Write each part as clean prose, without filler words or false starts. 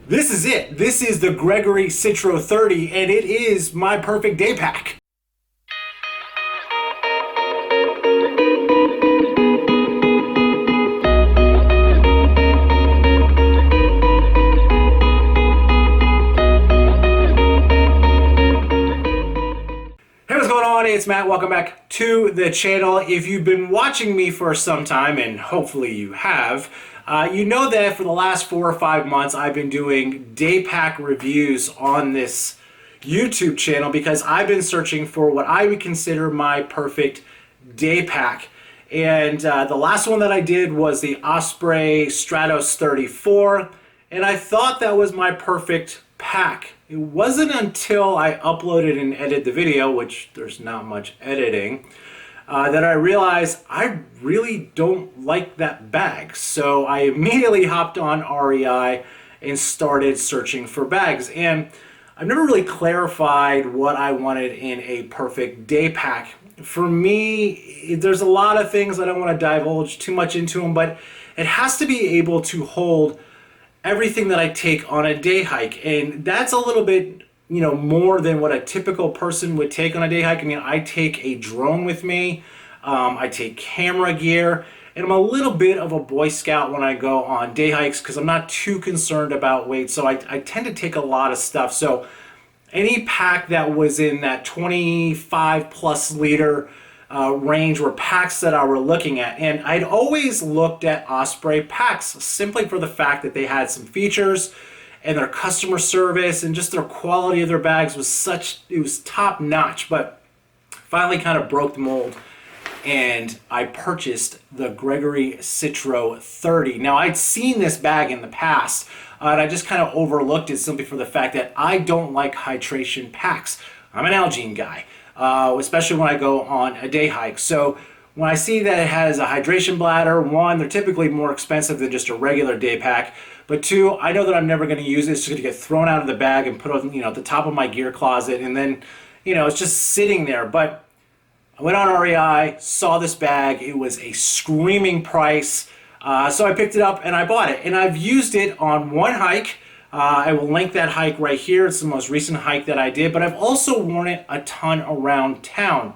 This is it. This is the Gregory Citro 30, and it is my perfect day pack. Hey, what's going on? It's Matt. Welcome back to the channel. If you've been watching me for some time, and hopefully you have, you know that for the last 4 or 5 months I've been doing day pack reviews on this YouTube channel because I've been searching for what I would consider my perfect day pack. And the last one that I did was the Osprey Stratos 34, and I thought that was my perfect pack. It wasn't until I uploaded and edited the video, which there's not much editing, that I realized I really don't like that bag. So I immediately hopped on REI and started searching for bags. And I've never really clarified what I wanted in a perfect day pack. For me, there's a lot of things I don't want to divulge too much into them, but it has to be able to hold everything that I take on a day hike. And that's a little bit, more than what a typical person would take on a day hike. I mean, I take a drone with me, I take camera gear, and I'm a little bit of a Boy Scout when I go on day hikes because I'm not too concerned about weight. So I tend to take a lot of stuff. So any pack that was in that 25 plus liter range were packs that I were looking at. And I'd always looked at Osprey packs simply for the fact that they had some features and their customer service and just their quality of their bags was it was top notch. But finally kind of broke the mold and I purchased the Gregory Citro 30. Now I'd seen this bag in the past and I just kind of overlooked it simply for the fact that I don't like hydration packs. I'm an Nalgene guy. Especially when I go on a day hike. So when I see that it has a hydration bladder, one, they're typically more expensive than just a regular day pack. But two, I know that I'm never going to use it. It's just going to get thrown out of the bag and put on, at the top of my gear closet. And then, it's just sitting there. But I went on REI, saw this bag. It was a screaming price. So I picked it up and I bought it. And I've used it on one hike. I will link that hike right here. It's the most recent hike that I did, but I've also worn it a ton around town.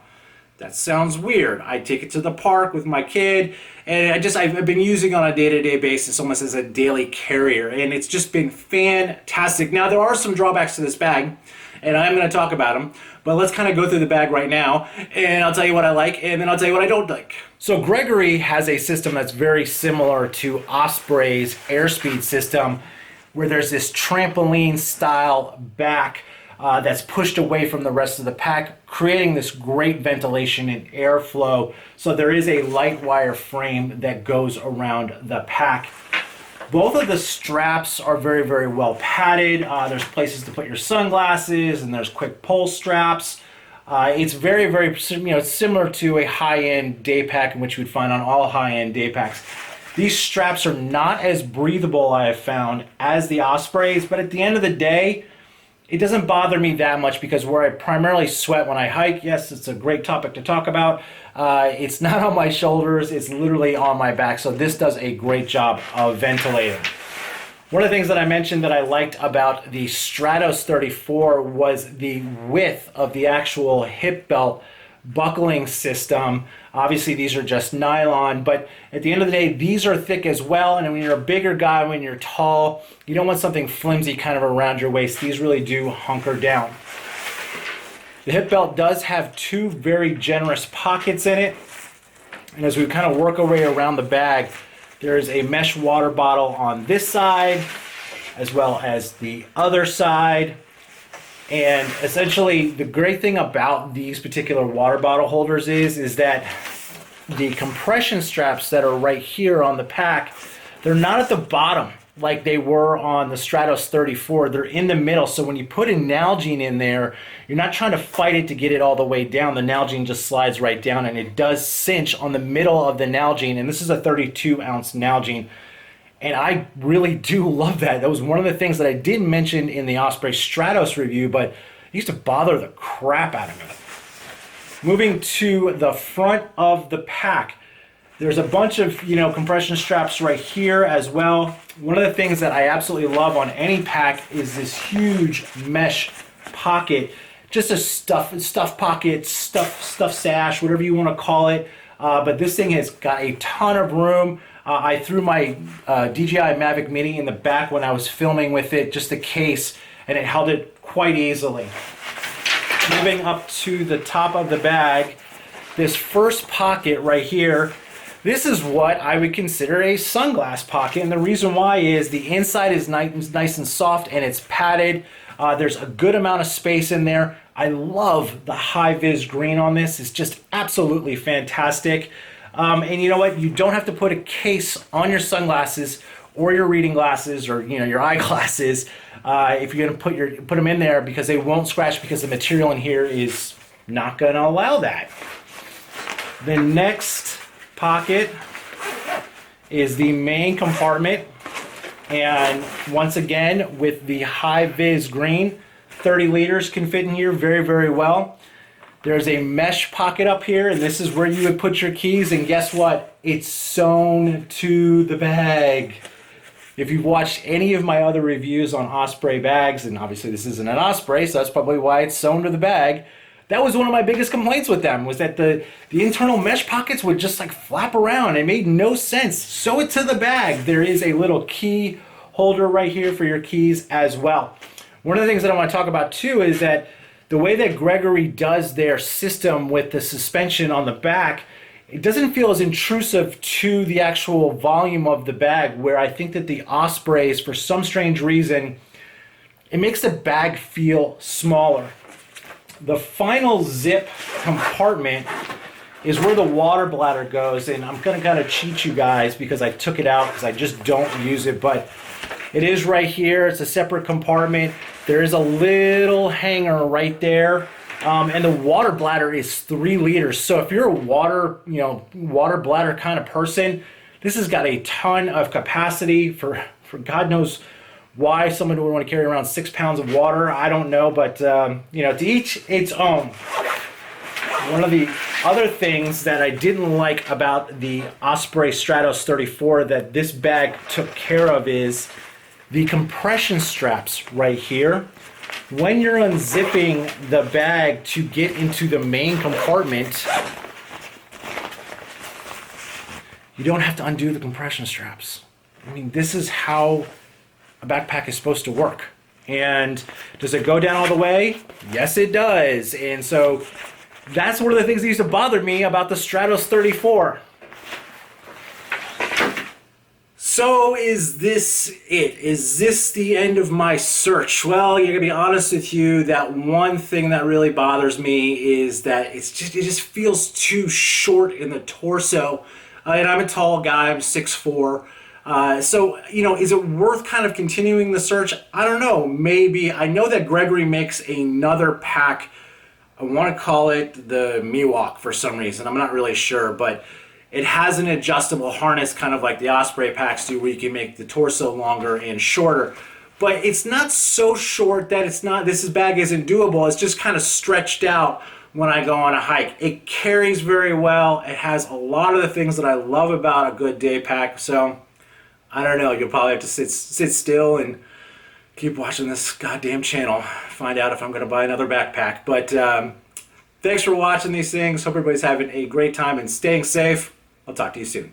That sounds weird. I take it to the park with my kid, and I've been using it on a day-to-day basis, almost as a daily carrier, and it's just been fantastic. Now, there are some drawbacks to this bag, and I'm going to talk about them, but let's kind of go through the bag right now, and I'll tell you what I like, and then I'll tell you what I don't like. So Gregory has a system that's very similar to Osprey's airspeed system, where there's this trampoline style back that's pushed away from the rest of the pack, creating this great ventilation and airflow. So there is a light wire frame that goes around the pack. Both of the straps are very, very well padded. There's places to put your sunglasses, and there's quick pull straps. It's very, very, similar to a high-end day pack, in which you would find on all high-end day packs. These straps are not as breathable, I have found, as the Ospreys, but at the end of the day, it doesn't bother me that much because where I primarily sweat when I hike, yes, it's a great topic to talk about, it's not on my shoulders, it's literally on my back, so this does a great job of ventilating. One of the things that I mentioned that I liked about the Stratos 34 was the width of the actual hip belt buckling system. Obviously these are just nylon, but at the end of the day these are thick as well, and when you're a bigger guy, when you're tall, you don't want something flimsy kind of around your waist. These really do hunker down. The hip belt does have 2 very generous pockets in it, and as we kind of work our way around the bag, there's a mesh water bottle on this side as well as the other side. And essentially the great thing about these particular water bottle holders is that the compression straps that are right here on the pack, they're not at the bottom like they were on the Stratos 34. They're in the middle, so when you put a Nalgene in there, you're not trying to fight it to get it all the way down. The Nalgene just slides right down, and it does cinch on the middle of the Nalgene, and this is a 32-ounce Nalgene. And I really do love that. That was one of the things that I didn't mention in the Osprey Stratos review, but it used to bother the crap out of me. Moving to the front of the pack, There's a bunch of, compression straps right here as well. One of the things that I absolutely love on any pack is this huge mesh pocket. Just a stuff pocket, stuff stash, whatever you want to call it. But this thing has got a ton of room. I threw my DJI Mavic Mini in the back when I was filming with it, just a case, and it held it quite easily. Moving up to the top of the bag, this first pocket right here, this is what I would consider a sunglass pocket, and the reason why is the inside is nice and soft and it's padded. There's a good amount of space in there. I love the high-vis green on this. It's just absolutely fantastic. And you know what? You don't have to put a case on your sunglasses or your reading glasses or your eyeglasses if you're going to put them in there, because they won't scratch, because the material in here is not going to allow that. The next pocket is the main compartment, and once again with the high-vis green, 30 liters can fit in here very, very well. There's a mesh pocket up here, and this is where you would put your keys, and guess what? It's sewn to the bag. If you've watched any of my other reviews on Osprey bags, and obviously this isn't an Osprey, so that's probably why it's sewn to the bag, that was one of my biggest complaints with them, was that the internal mesh pockets would just like flap around. It made no sense. Sew it to the bag. There is a little key holder right here for your keys as well. One of the things that I want to talk about too is that the way that Gregory does their system with the suspension on the back, it doesn't feel as intrusive to the actual volume of the bag, where I think that the Ospreys, for some strange reason, it makes the bag feel smaller. The final zip compartment is where the water bladder goes, and I'm going to kind of cheat you guys because I took it out because I just don't use it, but it is right here. It's a separate compartment. There is a little hanger right there, and the water bladder is 3 liters. So if you're a water bladder kind of person, this has got a ton of capacity for God knows why someone would want to carry around 6 pounds of water. I don't know, but to each its own. One of the other things that I didn't like about the Osprey Stratos 34 that this bag took care of is the compression straps right here. When you're unzipping the bag to get into the main compartment, you don't have to undo the compression straps. I mean, this is how a backpack is supposed to work. And does it go down all the way? Yes, it does. And so that's one of the things that used to bother me about the Stratos 34. So is this it? Is this the end of my search? Well, you're gonna be honest with you, that one thing that really bothers me is that it just feels too short in the torso. And I'm a tall guy, I'm 6'4". So, is it worth kind of continuing the search? I don't know, maybe. I know that Gregory makes another pack. I want to call it the Miwok for some reason. I'm not really sure, but it has an adjustable harness, kind of like the Osprey packs do, where you can make the torso longer and shorter. But it's not so short that this bag isn't doable. It's just kind of stretched out when I go on a hike. It carries very well. It has a lot of the things that I love about a good day pack. So I don't know, you'll probably have to sit still and keep watching this goddamn channel, find out if I'm going to buy another backpack. But thanks for watching these things. Hope everybody's having a great time and staying safe. I'll talk to you soon.